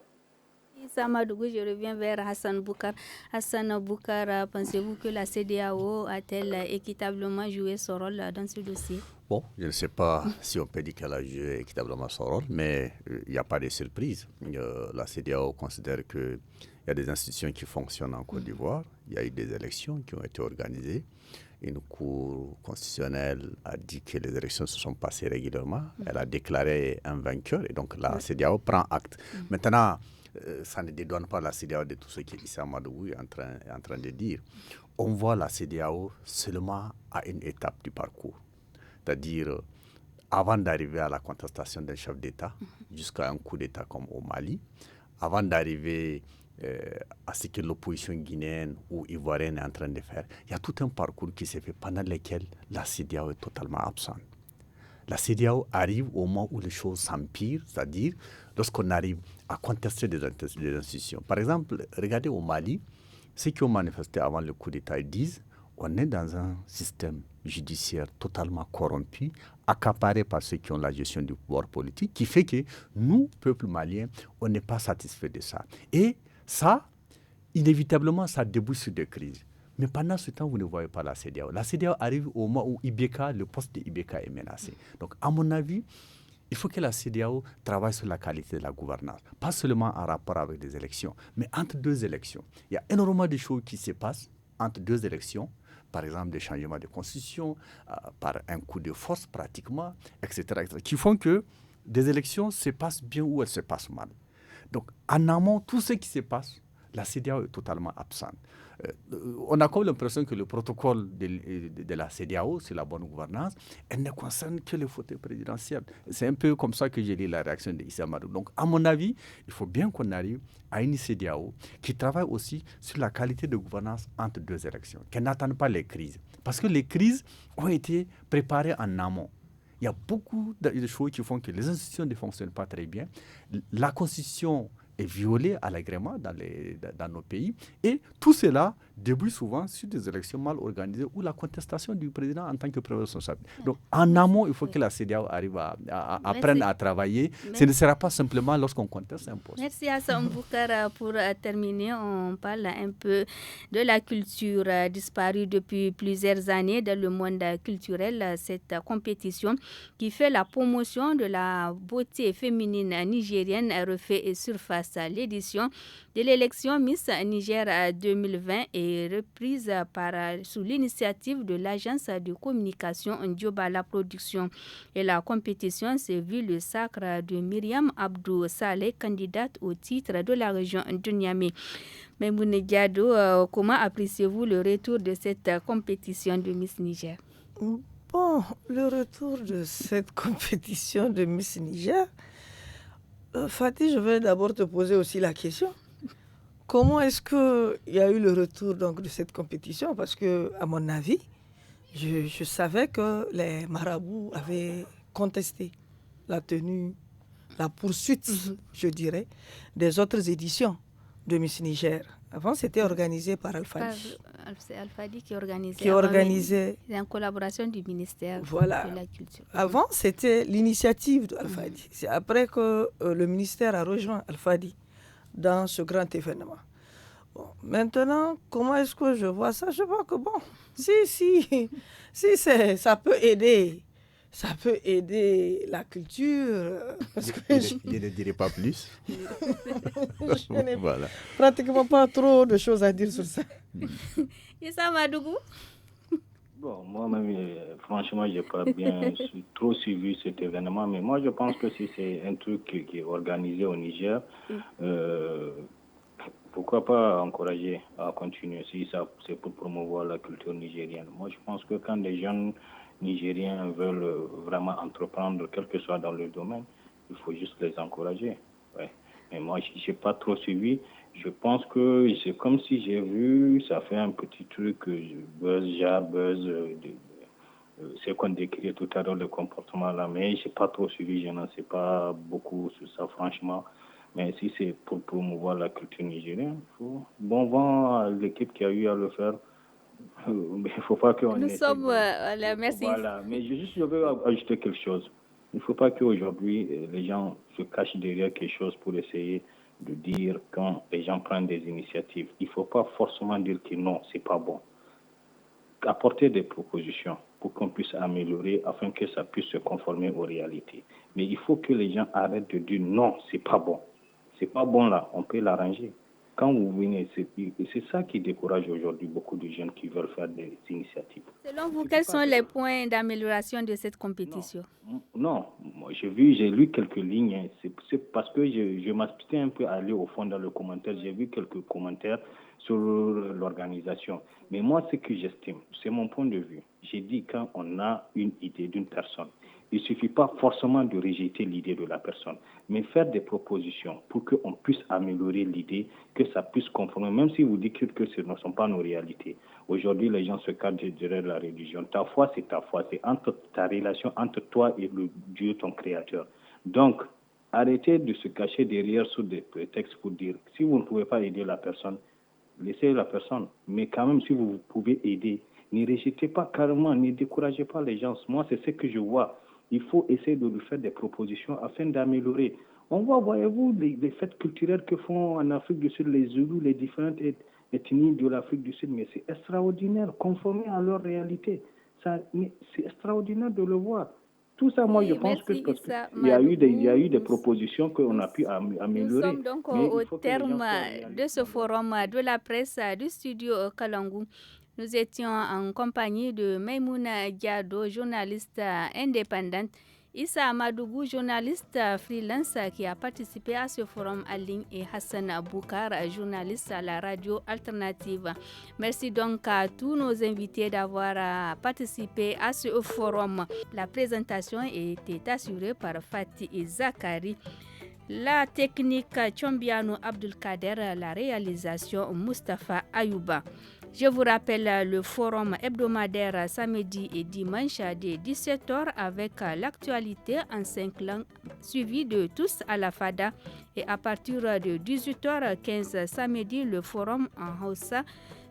Issa Madougou, je reviens vers Hassan Boukar. Hassan Boukar, pensez-vous que la CEDEAO a-t-elle équitablement joué son rôle dans ce dossier? Bon, je ne sais pas si on peut dire qu'elle a joué équitablement son rôle, mais il n'y a pas de surprise. La CEDEAO considère qu'il y a des institutions qui fonctionnent en Côte d'Ivoire. Il y a eu des élections qui ont été organisées. Une cour constitutionnelle a dit que les élections se sont passées régulièrement. Elle a déclaré un vainqueur et donc la CEDEAO prend acte. Maintenant, ça ne dédouane pas la CEDEAO de tout ce qu'Issa Madougou est en train de dire. On voit la CEDEAO seulement à une étape du parcours. C'est-à-dire, avant d'arriver à la contestation d'un chef d'État, jusqu'à un coup d'État comme au Mali, avant d'arriver à ce que l'opposition guinéenne ou ivoirienne est en train de faire, il y a tout un parcours qui s'est fait pendant lequel la CEDEAO est totalement absente. La CEDEAO arrive au moment où les choses s'empirent, c'est-à-dire lorsqu'on arrive à contester des institutions. Par exemple, regardez au Mali, ceux qui ont manifesté avant le coup d'État, ils disent on est dans un système judiciaire totalement corrompu, accaparé par ceux qui ont la gestion du pouvoir politique, qui fait que nous, peuple malien, on n'est pas satisfait de ça. Et ça, inévitablement, ça débouche sur des crises. Mais pendant ce temps, vous ne voyez pas la CEDEAO. La CEDEAO arrive au moment où le poste de IBK est menacé. Donc, à mon avis, il faut que la CEDEAO travaille sur la qualité de la gouvernance. Pas seulement en rapport avec des élections, mais entre deux élections. Il y a énormément de choses qui se passent entre deux élections, par exemple des changements de constitution, par un coup de force pratiquement, etc., qui font que des élections se passent bien ou elles se passent mal. Donc, en amont, tout ce qui se passe, la CEDEAO est totalement absente. On a comme l'impression que le protocole de la CEDEAO sur la bonne gouvernance, elle ne concerne que le fauteuil présidentiel. C'est un peu comme ça que j'ai lu la réaction d'Issa Madougou. Donc, à mon avis, il faut bien qu'on arrive à une CEDEAO qui travaille aussi sur la qualité de gouvernance entre deux élections, qu'elle n'attende pas les crises. Parce que les crises ont été préparées en amont. Il y a beaucoup de choses qui font que les institutions ne fonctionnent pas très bien. La Constitution est violée à l'agrément dans nos pays. Et tout cela débouche souvent sur des élections mal organisées ou la contestation du président en tant que premier responsable. Donc, en amont, il faut que la CEDEAO arrive à apprendre à travailler. Ce ne sera pas simplement lorsqu'on conteste un poste. Merci Hassan Boukar. Pour terminer, on parle un peu de la culture disparue depuis plusieurs années dans le monde culturel. Cette compétition qui fait la promotion de la beauté féminine nigérienne refait surface. L'édition de l'élection Miss Niger 2020 est reprise sous l'initiative de l'agence de communication Ndiobala Production. Et la compétition s'est vue le sacre de Myriam Abdou Saleh, candidate au titre de la région de Niamey. Mais Diado, comment appréciez-vous le retour de cette compétition de Miss Niger? Bon, le retour de cette compétition de Miss Niger, Fatih, je vais d'abord te poser aussi la question. Comment est-ce qu'il y a eu le retour donc, de cette compétition? Parce que, à mon avis, je savais que les marabouts avaient contesté la tenue, la poursuite, je dirais, des autres éditions de Miss Niger. Avant, c'était organisé par Al-Fadi. C'est Al-Fadi qui organisait. C'est en collaboration du ministère de la Culture. Avant, c'était l'initiative d'Al-Fadi. C'est après que le ministère a rejoint Al-Fadi dans ce grand événement. Bon, maintenant, comment est-ce que je vois ça? Je vois que bon, si ça peut aider. Ça peut aider la culture. Parce que je ne dirai pas plus. Je n'ai pratiquement pas trop de choses à dire sur ça. Issa Madougou? Bon, moi-même, franchement, je n'ai pas bien trop suivi cet événement, mais moi, je pense que si c'est un truc qui est organisé au Niger, pourquoi pas encourager à continuer si ça, c'est pour promouvoir la culture nigérienne. Moi, je pense que quand des jeunes Nigériens veulent vraiment entreprendre, quel que soit dans le domaine, il faut juste les encourager. Ouais. Mais moi, je n'ai pas trop suivi. Je pense que c'est comme si j'ai vu, ça fait un petit truc, buzz, c'est qu'on décrit tout à l'heure le comportement là, mais je n'ai pas trop suivi, je n'en sais pas beaucoup sur ça, franchement. Mais si c'est pour promouvoir la culture nigérienne, bon vent à l'équipe qui a eu à le faire. Mais il ne faut pas qu'on... Nous sommes... merci. Voilà, mais je veux ajouter quelque chose. Il ne faut pas qu'aujourd'hui, les gens se cachent derrière quelque chose pour essayer de dire quand les gens prennent des initiatives, il ne faut pas forcément dire que non, ce n'est pas bon. Apporter des propositions pour qu'on puisse améliorer afin que ça puisse se conformer aux réalités. Mais il faut que les gens arrêtent de dire non, c'est pas bon. C'est pas bon là, on peut l'arranger. Quand vous venez, c'est ça qui décourage aujourd'hui beaucoup de jeunes qui veulent faire des initiatives. Selon vous, quels sont les points d'amélioration de cette compétition? Non, moi, j'ai lu quelques lignes. Hein. C'est parce que je m'aspirais un peu à aller au fond dans le commentaire. J'ai vu quelques commentaires sur l'organisation. Mais moi, ce que j'estime, c'est mon point de vue. J'ai dit quand on a une idée d'une personne, il ne suffit pas forcément de rejeter l'idée de la personne, mais faire des propositions pour qu'on puisse améliorer l'idée, que ça puisse conformer, même si vous dites que ce ne sont pas nos réalités. Aujourd'hui, les gens se cachent derrière la religion. Ta foi, c'est entre ta relation entre toi et le Dieu, ton créateur. Donc, arrêtez de se cacher derrière sous des prétextes pour dire, si vous ne pouvez pas aider la personne, laissez la personne. Mais quand même, si vous pouvez aider, ne rejetez pas carrément, ne découragez pas les gens. Moi, c'est ce que je vois. Il faut essayer de lui faire des propositions afin d'améliorer. On voit, voyez-vous, les fêtes culturelles que font en Afrique du Sud les Zoulous, les différentes ethnies de l'Afrique du Sud, mais c'est extraordinaire, conformé à leur réalité. C'est extraordinaire de le voir. Tout ça, moi, je pense que parce qu'il y a eu des propositions qu'on a pu améliorer. Nous sommes donc au terme de ce forum de la presse du studio Kalangu. Nous étions en compagnie de Maïmouna Diado, journaliste indépendante, Issa Madougou, journaliste freelance qui a participé à ce forum en ligne, et Hassan Boukar, journaliste à la radio alternative. Merci donc à tous nos invités d'avoir participé à ce forum. La présentation était assurée par Fatih Zakari. La technique Chombiano Abdulkader, la réalisation Mustafa Ayouba. Je vous rappelle le forum hebdomadaire samedi et dimanche dès 17h avec l'actualité en 5 langues suivi de tous à la FADA, et à partir de 18h15 samedi le forum en Hausa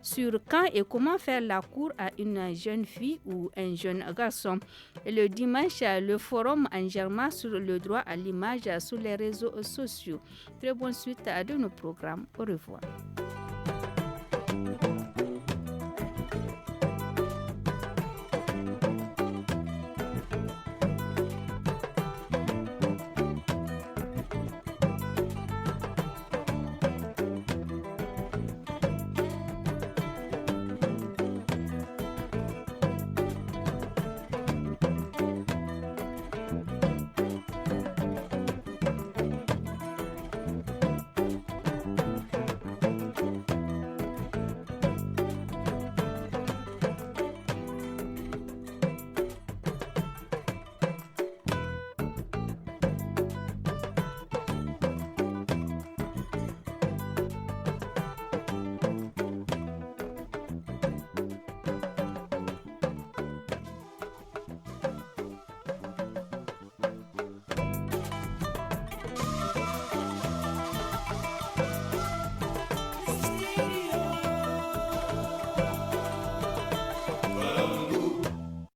sur quand et comment faire la cour à une jeune fille ou un jeune garçon. Et le dimanche, le forum en germain sur le droit à l'image sur les réseaux sociaux. Très bonne suite de nos programmes. Au revoir.